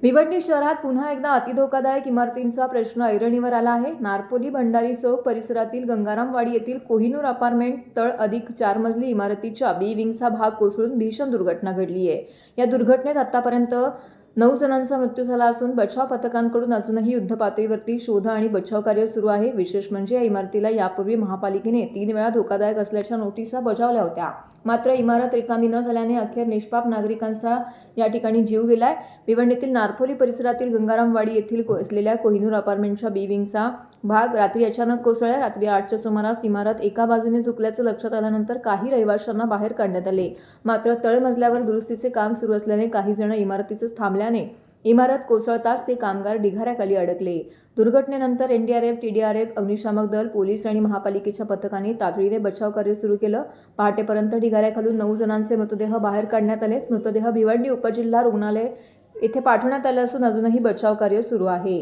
भिवंडी शहरात पुन्हा एकदा अतिधोकादायक इमारतींचा प्रश्न ऐरणीवर आला आहे। नारपोली भंडारी चौक परिसरातील गंगारामवाडी येथील कोहिनूर अपार्टमेंट तळ अधिक 4 मजली इमारतीच्या बी विंगचा भाग कोसळून भीषण दुर्घटना घडली आहे। या दुर्घटनेत आतापर्यंत 9 जणांचा मृत्यू झाला असून बचाव पथकांकडून अजूनही युद्धपातळीवरती शोध आणि बचाव कार्य सुरू आहे। विशेष म्हणजे या इमारतीला यापूर्वी महापालिकेने 3 वेळा धोकादायक असल्याच्या नोटिसा बजावल्या होत्या, मात्र इमारत रिकामी न झाल्याने अखेर निष्पाप नागरिकांचा या ठिकाणी जीव गेलाय। भिवंडीतील नारपोली परिसरातील गंगारामवाडी येथील असलेल्या कोहिनूर अपार्टमेंटच्या बी विंगचा भाग रात्री अचानक कोसळला। रात्री 8च्या सुमारास इमारत एका बाजूने झुकल्याचं लक्षात आल्यानंतर काही रहिवाशांना बाहेर काढण्यात आले, मात्र तळमजल्यावर दुरुस्तीचे काम सुरू असल्याने काही जण इमारतीतच थांबल्याने इमारत कोसळताच ते कामगार ढिगाऱ्याखाली अडकले। दुर्घटनेनंतर एनडीआरएफ, टीडीआरएफ, अग्निशामक दल, पोलीस आणि महापालिकेच्या पथकांनी तातडीने बचाव कार्य सुरू केलं। पहाटेपर्यंत ढिगाऱ्याखालून 9 जणांचे मृतदेह बाहेर काढण्यात आले। मृतदेह भिवंडी उपजिल्हा रुग्णालय येथे पाठवण्यात आले असून अजूनही बचाव कार्य सुरू आहे।